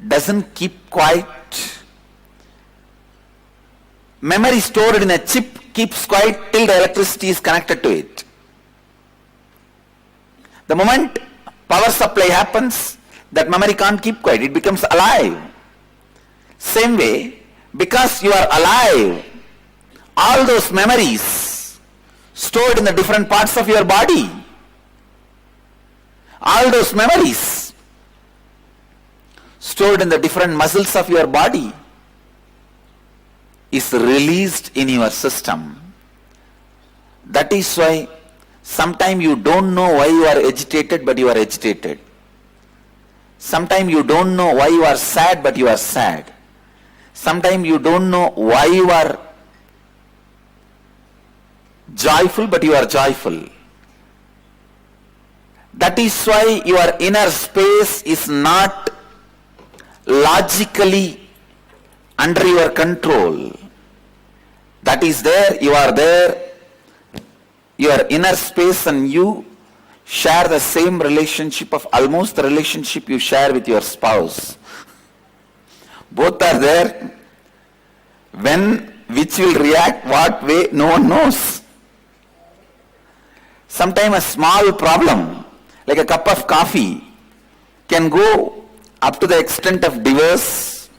Speaker 3: doesn't keep quiet. Memory stored in a chip keeps quiet till the electricity is connected to it. The moment power supply happens, that memory can't keep quiet, it becomes alive. Same way, because you are alive, all those memories stored in the different parts of your body, all those memories stored in the different muscles of your body is released in your system. That is why sometimes you don't know why you are agitated, but you are agitated. Sometimes you don't know why you are sad, but you are sad. Sometimes you don't know why you are joyful, but you are joyful. That is why your inner space is not logically under your control. That is there, you are there. Your inner space and you share the same relationship of almost the relationship you share with your spouse. Both are there. When, which will react what way, no one knows. Sometimes a small problem, like a cup of coffee, can go up to the extent of divorce.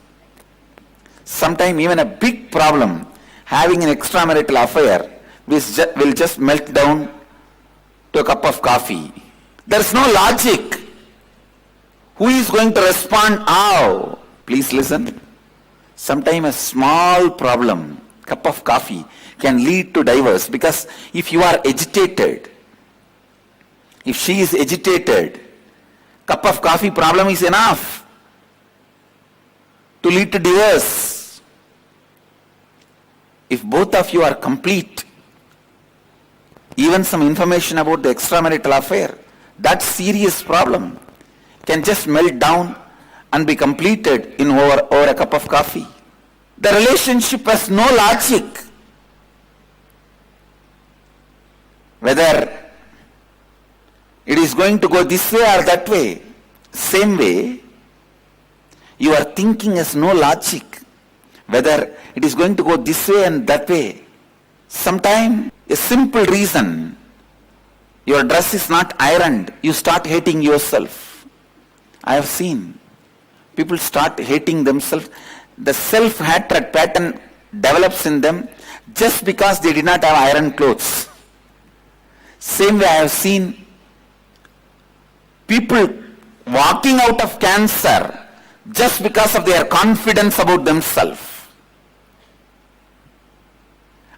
Speaker 3: Sometimes even a big problem, having an extramarital affair, will just melt down to a cup of coffee. There is no logic. Who is going to respond how? Please listen. Sometimes a small problem, cup of coffee, can lead to divorce, because if you are agitated, if she is agitated, cup of coffee problem is enough to lead to divorce. If both of you are complete, even some information about the extramarital affair, that serious problem can just melt down and be completed in over a cup of coffee. The relationship has no logic. Whether it is going to go this way or that way. Same way, your thinking has no logic. Whether it is going to go this way and that way. Sometimes a simple reason, your dress is not ironed, you start hating yourself. I have seen people start hating themselves. The self-hatred pattern develops in them just because they did not have iron clothes. Same way I have seen people walking out of cancer just because of their confidence about themselves.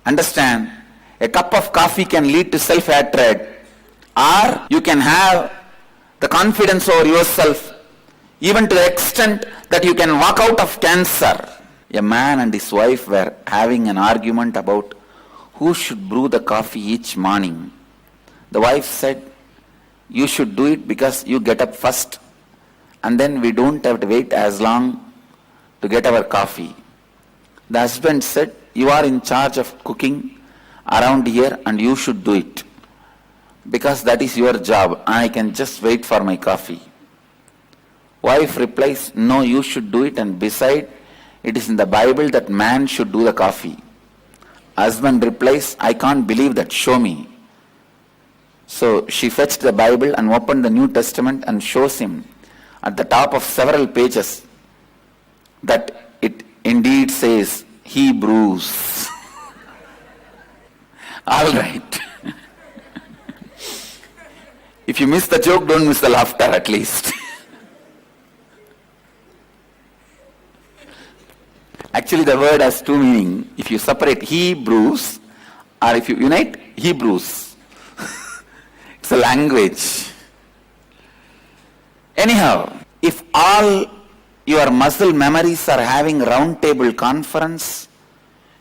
Speaker 3: Understand, a cup of coffee can lead to self-hatred, or you can have the confidence over yourself even to the extent that you can walk out of cancer. A man and his wife were having an argument about who should brew the coffee each morning. The wife said, you should do it because you get up first and then we don't have to wait as long to get our coffee. The husband said, you are in charge of cooking around here and you should do it. because that is your job. I can just wait for my coffee. Wife replies, no, you should do it, and beside, it is in the Bible that man should do the coffee. Husband replies, I can't believe that, show me. So she fetched the Bible and opened the New Testament and shows him at the top of several pages that it indeed says Hebrews. All right. If you miss the joke, don't miss the laughter at least. Actually, the word has two meanings. If you separate Hebrews, or if you unite Hebrews, it's a language. Anyhow, if all your muscle memories are having round table conference,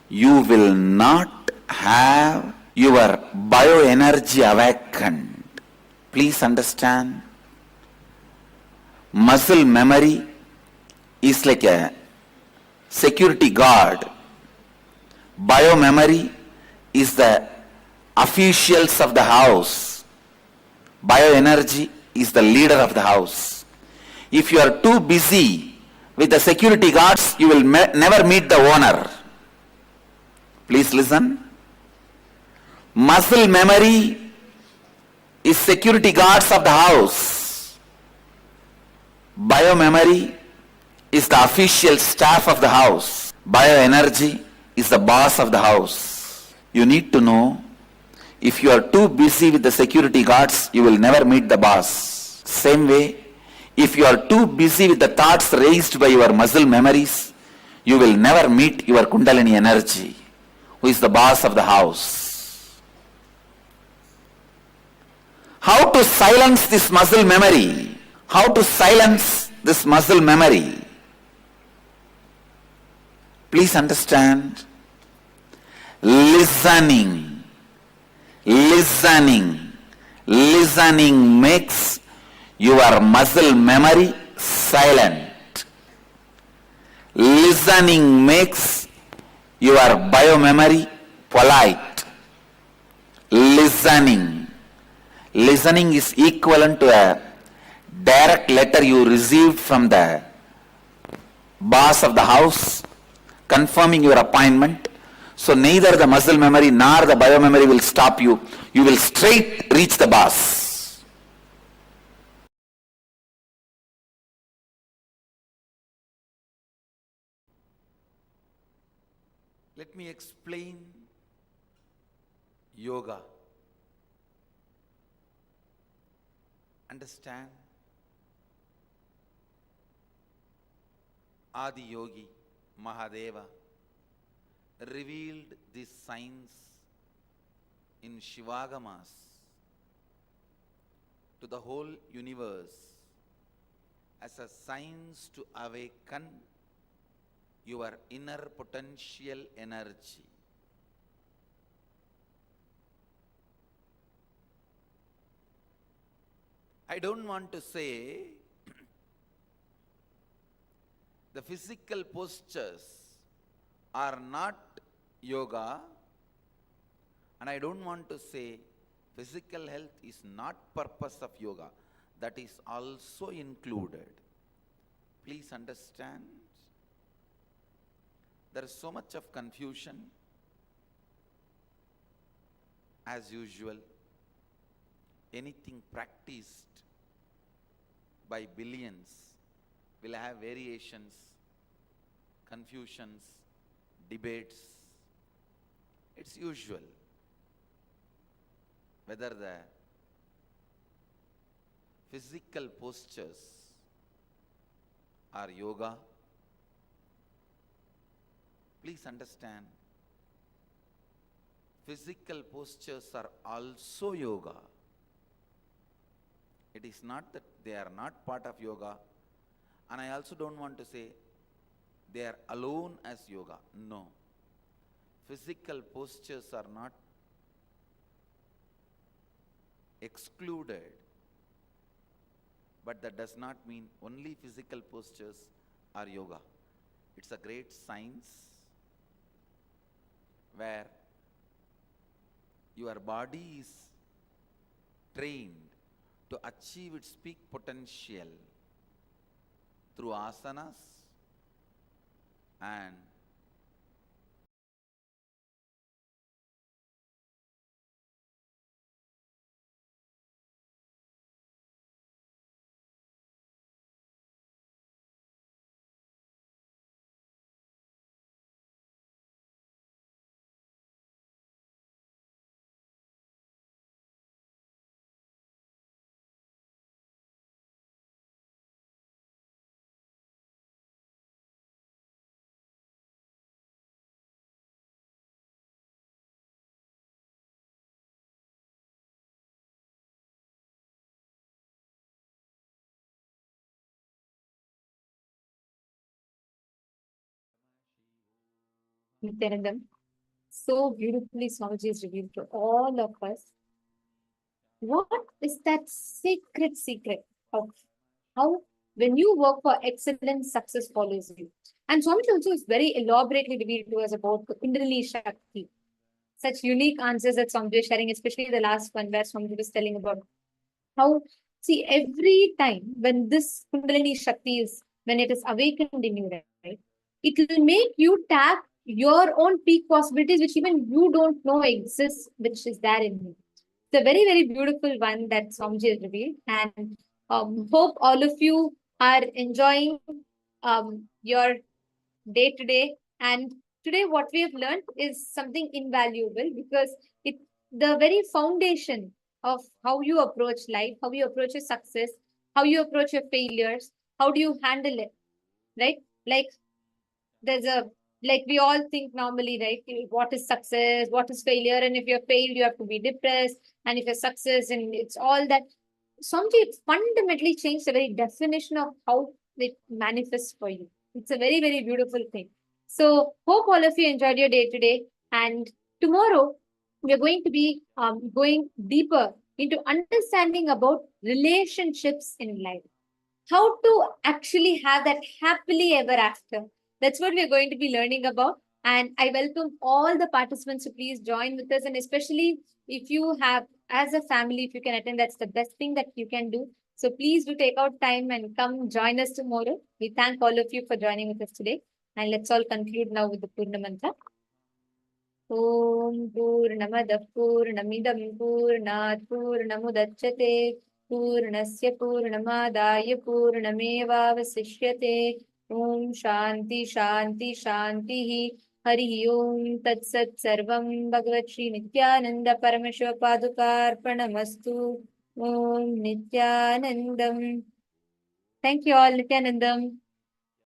Speaker 3: you will not have your bioenergy awakened. Please understand. Muscle memory is like a security guard. Biomemory is the officials of the house. Bioenergy is the leader of the house. If you are too busy with the security guards, you will never meet the owner. Please listen. Muscle memory is security guards of the house. Biomemory is the official staff of the house. Bioenergy is the boss of the house. You need to know, if you are too busy with the security guards, you will never meet the boss. Same way, if you are too busy with the thoughts raised by your muscle memories, you will never meet your Kundalini energy, who is the boss of the house. How to silence this muscle memory? How to silence this muscle memory? Please understand. Listening. Listening. Listening makes your muscle memory silent. Listening makes your biomemory polite. Listening. Listening is equivalent to a direct letter you received from the boss of the house confirming your appointment. So neither the muscle memory nor the biomemory will stop you. You will straight reach the boss. Let me explain yoga. Understand? Adi Yogi Mahadeva revealed this science in Shivagamas to the whole universe as a science to awaken your inner potential energy. I don't want to say the physical postures are not yoga, and I don't want to say physical health is not purpose of yoga. That is also included. Please understand. There is so much of confusion as usual. Anything practiced by billions will have variations, confusions, debates. It's usual. Whether the physical postures are yoga, please understand, physical postures are also yoga. It is not that they are not part of yoga, and I also don't want to say they are alone as yoga. No. Physical postures are not excluded, but that does not mean only physical postures are yoga. It's a great science where your body is trained to achieve its peak potential through asanas and
Speaker 1: Nityanandam, so beautifully Swamiji is revealed to all of us. What is that secret of how when you work for excellence, success follows you? And Swamiji also is very elaborately revealed to us about the Kundalini Shakti. Such unique answers that Swamiji is sharing, especially the last one where Swamiji was telling about how, see, every time when this Kundalini Shakti is, when it is awakened in you, right, it will make you tap your own peak possibilities, which even you don't know exists, which is there in you. It's a very, very beautiful one that Swamiji has revealed. And hope all of you are enjoying your day to day. And today, what we have learned is something invaluable because it the very foundation of how you approach life, how you approach your success, how you approach your failures, how do you handle it, right? Like there's a like we all think normally, right? What is success? What is failure? And if you're failed, you have to be depressed. And if you're success, and it's all that. Something fundamentally changed the very definition of how it manifests for you. It's a very, very beautiful thing. So hope all of you enjoyed your day today. And tomorrow we're going to be going deeper into understanding about relationships in life. How to actually have that happily ever after. That's what we're going to be learning about. And I welcome all the participants to please join with us. And especially if you have, as a family, if you can attend, that's the best thing that you can do. So please do take out time and come join us tomorrow. We thank all of you for joining with us today. And let's all conclude now with the Purna Mantra. Om Purnamadah Purnamidam Purnat Purnamudachyate Purnasya Purnamadaya Purnamevavasishyate Om Shanti Shanti Shanti Hari Om Tat Sat Sarvam Bhagavat Shri Nityananda Paramashivoham Om Nityanandam. Thank you all, Nityanandam.